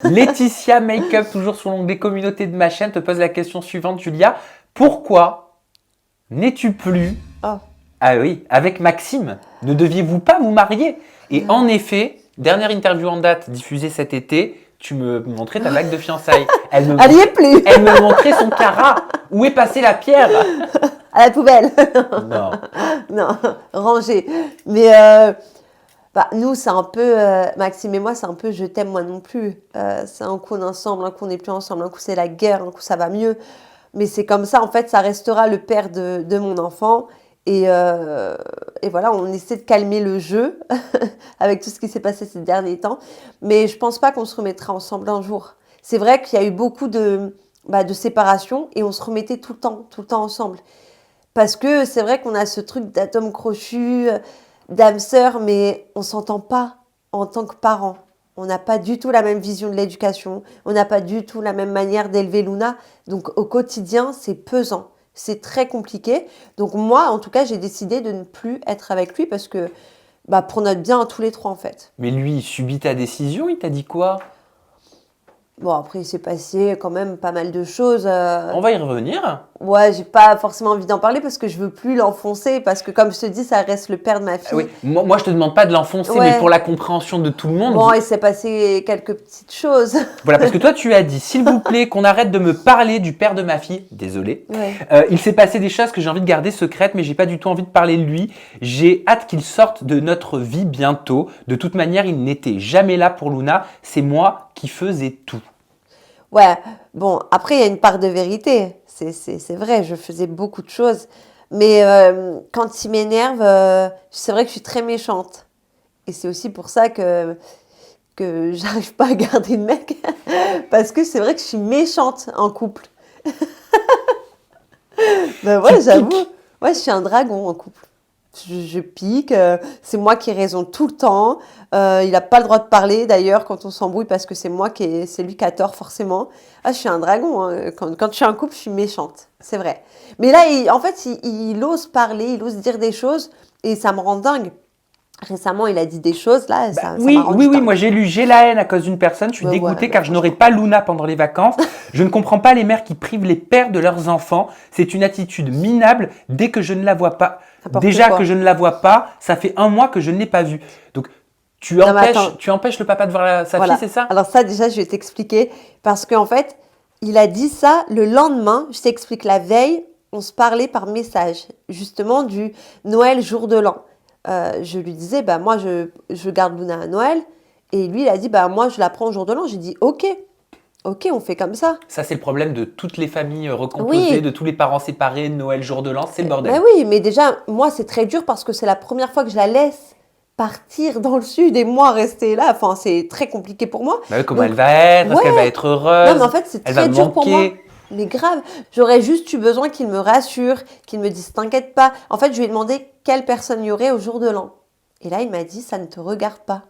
Laetitia Makeup, toujours sur l'onglet communauté de ma chaîne, te pose la question suivante, Julia. Pourquoi n'es-tu plus, Oh. ah oui, avec Maxime? Ne deviez-vous pas vous marier? Et en effet, dernière interview en date diffusée cet été, tu me montrais ta bague de fiançailles. Elle y est plus. Elle me montrait son carat. Où est passée la pierre? À la poubelle. Non. Non, rangée. Mais nous, c'est un peu, Maxime et moi, c'est un peu je t'aime moi non plus. C'est un coup on est ensemble, un coup on n'est plus ensemble, un coup c'est la guerre, un coup ça va mieux. Mais c'est comme ça, en fait, ça restera le père de mon enfant. Et voilà, on essaie de calmer le jeu avec tout ce qui s'est passé ces derniers temps. Mais je pense pas qu'on se remettra ensemble un jour. C'est vrai qu'il y a eu beaucoup de séparations et on se remettait tout le temps ensemble. Parce que c'est vrai qu'on a ce truc d'atome crochu, d'âme sœur, mais on s'entend pas en tant que parents. On n'a pas du tout la même vision de l'éducation, on n'a pas du tout la même manière d'élever Luna. Donc au quotidien, c'est pesant, c'est très compliqué. Donc moi, en tout cas, j'ai décidé de ne plus être avec lui parce que, pour notre bien, tous les trois en fait. Mais lui, il subit ta décision, il t'a dit quoi? Bon, après, il s'est passé quand même pas mal de choses. On va y revenir. Ouais, j'ai pas forcément envie d'en parler parce que je veux plus l'enfoncer parce que comme je te dis, ça reste le père de ma fille. Oui, moi je te demande pas de l'enfoncer, Ouais. mais pour la compréhension de tout le monde. Bon, il s'est passé quelques petites choses. Voilà, parce que toi tu as dit, s'il vous plaît, qu'on arrête de me parler du père de ma fille. Désolé. Ouais. Il s'est passé des choses que j'ai envie de garder secrètes, mais j'ai pas du tout envie de parler de lui. J'ai hâte qu'il sorte de notre vie bientôt. De toute manière, il n'était jamais là pour Luna. C'est moi qui faisais tout. Ouais, bon, après, il y a une part de vérité. C'est vrai, je faisais beaucoup de choses. Mais quand il m'énerve, c'est vrai que je suis très méchante. Et c'est aussi pour ça que j'arrive pas à garder de mec. Parce que c'est vrai que je suis méchante en couple. Ouais, j'avoue. Ouais, je suis un dragon en couple. Je pique, c'est moi qui ai raison tout le temps. Il n'a pas le droit de parler d'ailleurs quand on s'embrouille parce que c'est lui qui a tort forcément. Ah, je suis un dragon, hein. Quand je suis en couple, je suis méchante, c'est vrai. Mais là, en fait, il ose parler, il ose dire des choses et ça me rend dingue. Récemment, il a dit des choses là, ça Oui, m'a rendu oui, oui, dingue. moi j'ai la haine à cause d'une personne. Je suis dégoûté Ouais, car je n'aurai pas Luna pendant les vacances. Je ne comprends pas les mères qui privent les pères de leurs enfants. C'est une attitude minable dès que je ne la vois pas. Déjà que je ne la vois pas, ça fait un mois que je ne l'ai pas vue. Donc tu empêches le papa de voir sa fille, c'est ça? Alors ça, déjà, je vais t'expliquer. Parce qu'en fait, il a dit ça le lendemain. Je t'explique, la veille, on se parlait par message, justement du Noël jour de l'an. Je lui disais, moi, je garde Luna à Noël. Et lui, il a dit, moi, je la prends au jour de l'an. J'ai dit, ok, on fait comme ça. Ça, c'est le problème de toutes les familles recomposées, Oui. de tous les parents séparés, Noël, jour de l'an, c'est le bordel. Mais oui, mais déjà, moi, c'est très dur parce que c'est la première fois que je la laisse partir dans le sud et moi rester là. Enfin, c'est très compliqué pour moi. Bah oui, comment Donc, elle va être? Est-ce qu'elle va ouais. être heureuse? Non, mais en fait, c'est Elle va très me dur pour moi. manquer. Mais grave, j'aurais juste eu besoin qu'il me rassure, qu'il me dise t'inquiète pas. En fait, je lui ai demandé quelle personne il y aurait au jour de l'an. Et là, il m'a dit ça ne te regarde pas.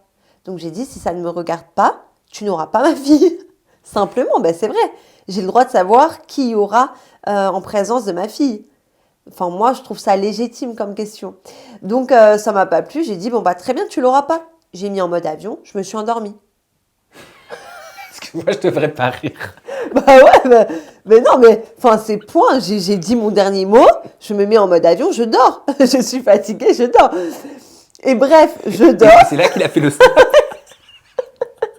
Donc j'ai dit si ça ne me regarde pas, tu n'auras pas ma fille. Simplement, c'est vrai. J'ai le droit de savoir qui y aura en présence de ma fille. Enfin, moi, je trouve ça légitime comme question. Donc, ça m'a pas plu. J'ai dit, très bien, tu l'auras pas. J'ai mis en mode avion, je me suis endormie. Excuse-moi, je devrais pas rire. Mais non, mais enfin, c'est point. J'ai dit mon dernier mot, je me mets en mode avion, je dors. Je suis fatiguée, je dors. Et bref, je dors. C'est là qu'il a fait le stop.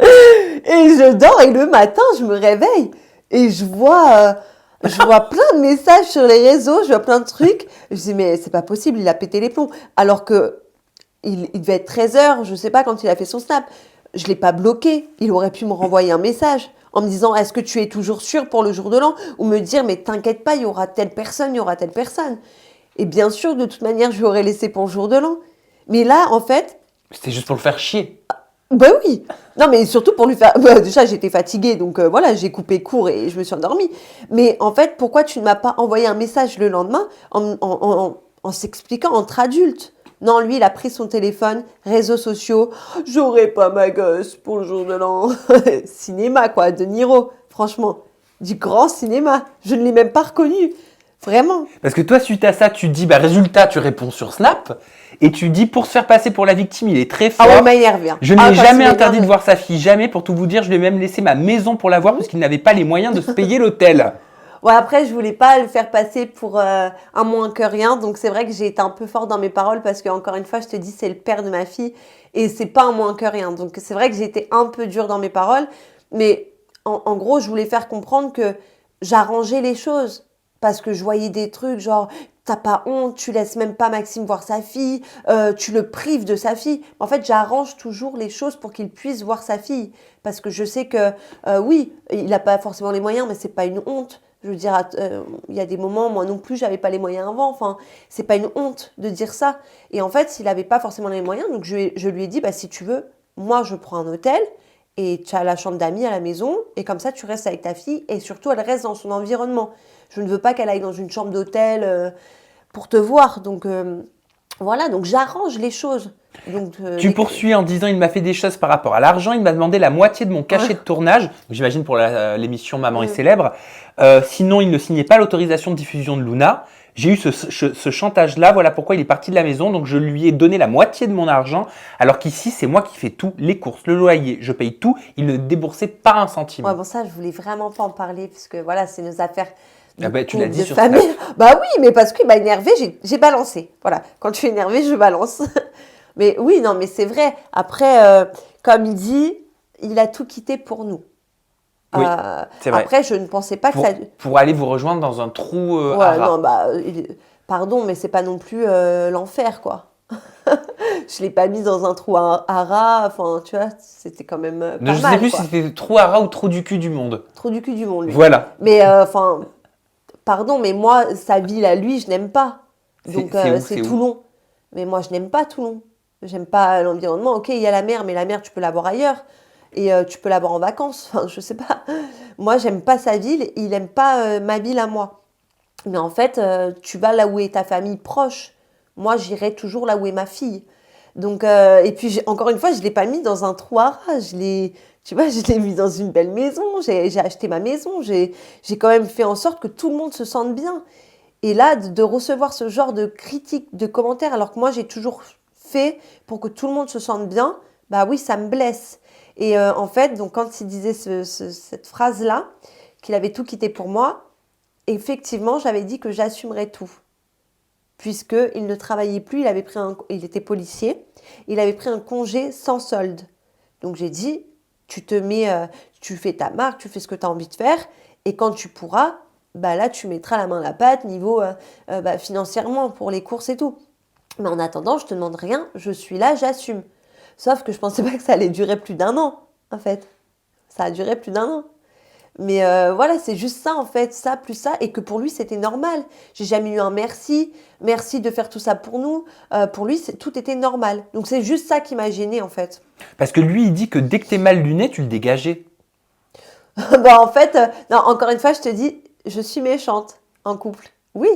Et je dors et le matin, je me réveille et je vois plein de messages sur les réseaux, je vois plein de trucs. Je dis, mais c'est pas possible, il a pété les plombs. Alors que il devait être 13h, je sais pas quand il a fait son snap. Je l'ai pas bloqué. Il aurait pu me renvoyer un message en me disant, est-ce que tu es toujours sûr pour le jour de l'an? Ou me dire, mais t'inquiète pas, il y aura telle personne, il y aura telle personne. Et bien sûr, de toute manière, je lui aurais laissé pour le jour de l'an. Mais là, en fait, C'était juste pour le faire chier. oui. Non, mais surtout pour lui faire. Déjà, j'étais fatiguée, donc voilà, j'ai coupé court et je me suis endormie. Mais en fait, pourquoi tu ne m'as pas envoyé un message le lendemain en s'expliquant entre adultes? Non, lui, il a pris son téléphone, réseaux sociaux. J'aurai pas ma gosse pour le jour de l'an. Cinéma, quoi, de Niro, franchement. Du grand cinéma. Je ne l'ai même pas reconnu. Vraiment. Parce que toi, suite à ça, tu dis, résultat, tu réponds sur Snap et tu dis, pour se faire passer pour la victime, il est très fort. Ah ouais, il m'a énervé. Hein. Je ne lui ai jamais interdit de voir sa fille, jamais. Pour tout vous dire, je lui ai même laissé ma maison pour la voir parce qu'il n'avait pas les moyens de se payer l'hôtel. Ouais, après, je voulais pas le faire passer pour un moins que rien. Donc, c'est vrai que j'ai été un peu fort dans mes paroles parce que, encore une fois, je te dis, c'est le père de ma fille et c'est pas un moins que rien. Donc, c'est vrai que j'ai été un peu dure dans mes paroles. Mais en gros, je voulais faire comprendre que j'arrangeais les choses parce que je voyais des trucs genre, t'as pas honte, tu laisses même pas Maxime voir sa fille, tu le prives de sa fille. En fait, j'arrange toujours les choses pour qu'il puisse voir sa fille. Parce que je sais que, oui, il n'a pas forcément les moyens, mais c'est pas une honte. Je veux dire, il y a des moments, moi non plus, j'avais pas les moyens avant. Enfin, c'est pas une honte de dire ça. Et en fait, s'il avait pas forcément les moyens, donc je lui ai dit, si tu veux, moi je prends un hôtel et tu as la chambre d'amis à la maison et comme ça tu restes avec ta fille et surtout elle reste dans son environnement. Je ne veux pas qu'elle aille dans une chambre d'hôtel pour te voir. Donc voilà, donc j'arrange les choses. Donc, tu poursuis en disant il m'a fait des choses par rapport à l'argent, il m'a demandé la moitié de mon cachet de tournage, j'imagine pour l'émission Maman est célèbre, sinon il ne signait pas l'autorisation de diffusion de Luna. J'ai eu ce chantage-là, voilà pourquoi il est parti de la maison, donc je lui ai donné la moitié de mon argent, alors qu'ici c'est moi qui fais tout, les courses, le loyer, je paye tout, il ne déboursait pas un centime. Ouais, bon ça je voulais vraiment pas en parler, parce que voilà, c'est nos affaires tu l'as dit de sur famille. Snap. Bah oui, mais parce qu'il m'a énervé, j'ai balancé. Voilà, quand je suis énervée, je balance. Mais oui, non, mais c'est vrai. Après, comme il dit, il a tout quitté pour nous. Oui, c'est vrai. Après, je ne pensais pas que ça... Pour aller vous rejoindre dans un trou ouais, à rats. non, pardon, mais c'est pas non plus l'enfer, quoi. Je l'ai pas mis dans un trou à rats, enfin, tu vois, c'était quand même pas mal, je sais plus quoi. si c'était trou à rats ou trou du cul du monde. Trou du cul du monde, lui. Voilà. Mais, enfin, pardon, mais moi, sa ville à lui, je n'aime pas. Donc, c'est Toulon. Mais moi, je n'aime pas Toulon. J'aime pas l'environnement. Ok, il y a la mer, mais la mer, tu peux la voir ailleurs. Et tu peux la voir en vacances. Enfin, je sais pas. Moi, j'aime pas sa ville. Il aime pas ma ville à moi. Mais en fait, tu vas là où est ta famille proche. Moi, j'irai toujours là où est ma fille. Donc, et puis, encore une fois, je l'ai pas mis dans un trou à rats. Tu vois, je l'ai mis dans une belle maison. J'ai acheté ma maison. J'ai quand même fait en sorte que tout le monde se sente bien. Et là, de recevoir ce genre de critiques, de commentaires, alors que moi, j'ai toujours fait pour que tout le monde se sente bien, bah oui, ça me blesse. Et en fait, donc quand il disait cette phrase-là, qu'il avait tout quitté pour moi, effectivement, j'avais dit que j'assumerais tout. Puisqu'il ne travaillait plus, il était policier, il avait pris un congé sans solde. Donc j'ai dit, tu fais ta marque, tu fais ce que tu as envie de faire, et quand tu pourras, bah là, tu mettras la main à la pâte niveau financièrement pour les courses et tout. Mais en attendant, je te demande rien, je suis là, j'assume. Sauf que je pensais pas que ça allait durer plus d'1 an, en fait. Ça a duré plus d'1 an. Mais voilà, c'est juste ça, en fait, ça plus ça, et que pour lui, c'était normal. J'ai jamais eu un merci de faire tout ça pour nous. Pour lui, tout était normal. Donc c'est juste ça qui m'a gênée, en fait. Parce que lui, il dit que dès que t'es mal luné, tu le dégageais. En fait, non, encore une fois, je te dis, je suis méchante en couple. Oui,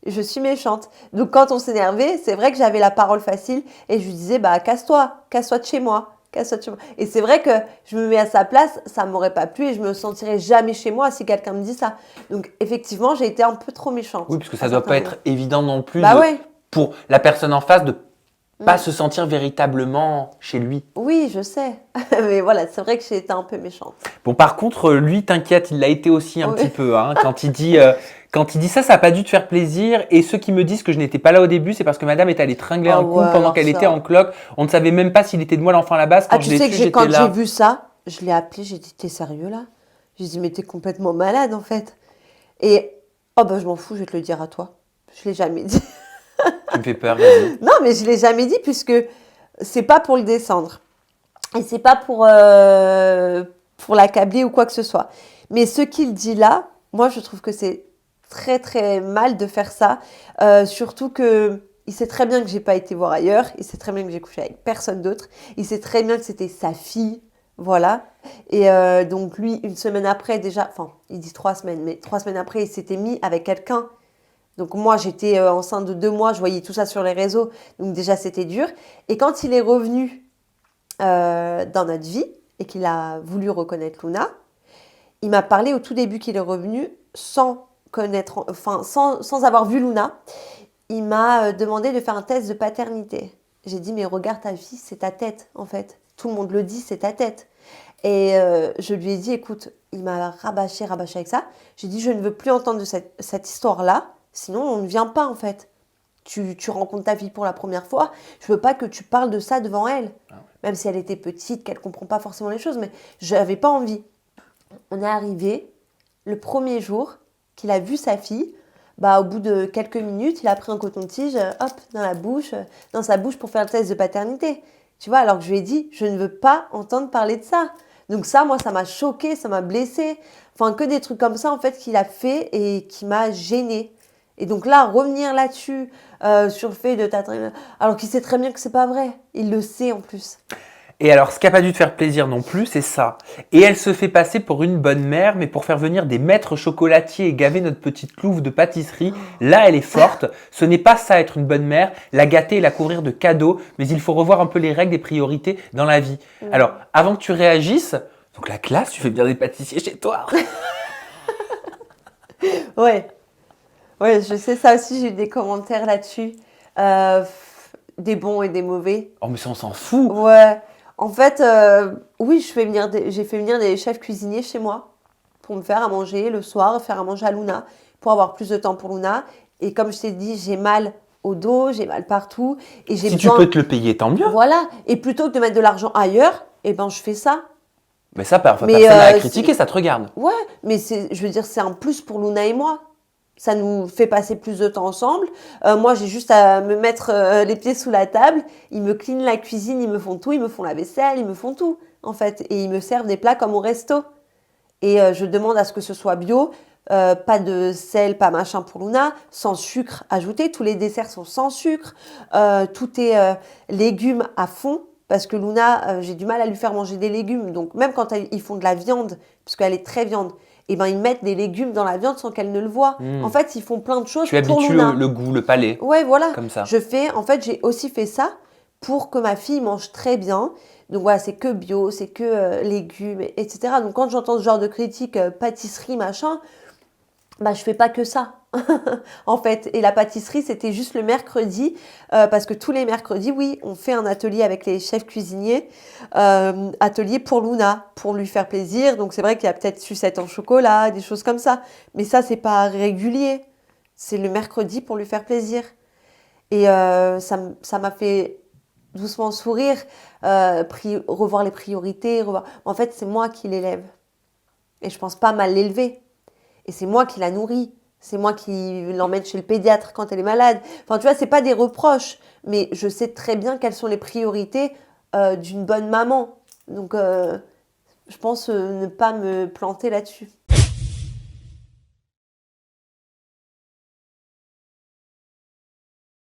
je suis méchante. Donc quand on s'énervait, c'est vrai que j'avais la parole facile et je lui disais, casse-toi de chez moi. Casse-toi de chez moi. Et c'est vrai que je me mets à sa place, ça m'aurait pas plu et je me sentirais jamais chez moi si quelqu'un me dit ça. Donc effectivement, j'ai été un peu trop méchante. Oui, parce que ça doit pas être évident non plus ouais. pour la personne en face de pas se sentir véritablement chez lui. Oui, je sais. Mais voilà, c'est vrai que j'ai été un peu méchante. Bon, par contre, lui, t'inquiète, il l'a été aussi un petit peu. Hein, quand il dit ça n'a pas dû te faire plaisir. Et ceux qui me disent que je n'étais pas là au début, c'est parce que madame est allée tringler un coup pendant qu'elle était en cloque. On ne savait même pas s'il était de moi l'enfant à la base. Quand je l'ai su, j'étais là. Quand j'ai vu ça, je l'ai appelé, j'ai dit, t'es sérieux là? J'ai dit, mais t'es complètement malade en fait. Et, je m'en fous, je vais te le dire à toi. Je l'ai jamais dit. Tu me fais peur, vas-y. Non, mais je l'ai jamais dit puisque c'est pas pour le descendre. Et c'est pas pour l'accabler ou quoi que ce soit. Mais ce qu'il dit là, moi je trouve que c'est très très mal de faire ça. Surtout que il sait très bien que j'ai pas été voir ailleurs. Il sait très bien que j'ai couché avec personne d'autre. Il sait très bien que c'était sa fille. Voilà. Et donc lui, une semaine après déjà, enfin il dit 3 semaines, mais 3 semaines après, il s'était mis avec quelqu'un. Donc moi, j'étais enceinte de 2 mois, je voyais tout ça sur les réseaux. Donc déjà, c'était dur. Et quand il est revenu dans notre vie et qu'il a voulu reconnaître Luna, il m'a parlé au tout début qu'il est revenu sans connaître, enfin, sans avoir vu Luna, il m'a demandé de faire un test de paternité. J'ai dit, mais regarde ta fille, c'est ta tête, en fait. Tout le monde le dit, c'est ta tête. Et je lui ai dit, écoute, il m'a rabâché avec ça. J'ai dit, je ne veux plus entendre de cette histoire-là, sinon on ne vient pas, en fait. Tu rencontres ta fille pour la première fois, je veux pas que tu parles de ça devant elle. Même si elle était petite, qu'elle comprend pas forcément les choses, mais je n'avais pas envie. On est arrivé, le premier jour qu'il a vu sa fille, au bout de quelques minutes, il a pris un coton-tige, hop, dans sa bouche pour faire le test de paternité. Tu vois, alors que je lui ai dit, je ne veux pas entendre parler de ça. Donc ça, moi, ça m'a choquée, ça m'a blessée. Enfin, que des trucs comme ça, en fait, qu'il a fait et qui m'a gênée. Et donc là, revenir là-dessus, sur le fait de t'atteindre, alors qu'il sait très bien que c'est pas vrai. Il le sait en plus. Et alors, ce qui n'a pas dû te faire plaisir non plus, c'est ça. Et elle se fait passer pour une bonne mère, mais pour faire venir des maîtres chocolatiers et gaver notre petite louve de pâtisserie, là, elle est forte. Ce n'est pas ça être une bonne mère, la gâter et la couvrir de cadeaux, mais il faut revoir un peu les règles et priorités dans la vie. Alors, avant que tu réagisses, donc la classe, tu fais bien des pâtissiers chez toi. Ouais, je sais ça aussi, j'ai eu des commentaires là-dessus. Des bons et des mauvais. Oh, mais ça, on s'en fout. Ouais. En fait, oui, j'ai fait venir des chefs cuisiniers chez moi pour me faire à manger le soir, faire à manger à Luna, pour avoir plus de temps pour Luna. Et comme je t'ai dit, j'ai mal au dos, j'ai mal partout. Et j'ai Si besoin... tu peux te le payer, tant mieux. Voilà. Et plutôt que de mettre de l'argent ailleurs, je fais ça. Mais ça, personne n'a à critiquer, ça te regarde. Ouais, mais je veux dire, c'est un plus pour Luna et moi. Ça nous fait passer plus de temps ensemble. Moi, j'ai juste à me mettre les pieds sous la table. Ils me cleanent la cuisine, ils me font tout. Ils me font la vaisselle, ils me font tout, en fait. Et ils me servent des plats comme au resto. Et je demande à ce que ce soit bio. Pas de sel, pas machin pour Luna. Sans sucre ajouté. Tous les desserts sont sans sucre. Tout est légumes à fond. Parce que Luna, j'ai du mal à lui faire manger des légumes. Donc, même quand ils font de la viande, puisqu'elle est très viande, ils mettent des légumes dans la viande sans qu'elle ne le voie. En fait, ils font plein de choses pour Luna. Tu habitues le goût, le palais. Ouais, voilà. Comme ça. En fait, j'ai aussi fait ça pour que ma fille mange très bien. Donc voilà, c'est que bio, c'est que légumes, etc. Donc quand j'entends ce genre de critique, pâtisserie, machin, je fais pas que ça. En fait, et la pâtisserie, c'était juste le mercredi, parce que tous les mercredis, oui, on fait un atelier avec les chefs cuisiniers, atelier pour Luna, pour lui faire plaisir. Donc c'est vrai qu'il y a peut-être sucette en chocolat, des choses comme ça, mais ça, c'est pas régulier. C'est le mercredi pour lui faire plaisir. Et ça m'a fait doucement sourire, revoir les priorités, En fait, c'est moi qui l'élève. Et je pense pas mal l'élever. Et c'est moi qui la nourris. C'est moi qui l'emmène chez le pédiatre quand elle est malade. Enfin, tu vois, c'est pas des reproches, mais je sais très bien quelles sont les priorités d'une bonne maman. Donc, je pense ne pas me planter là-dessus.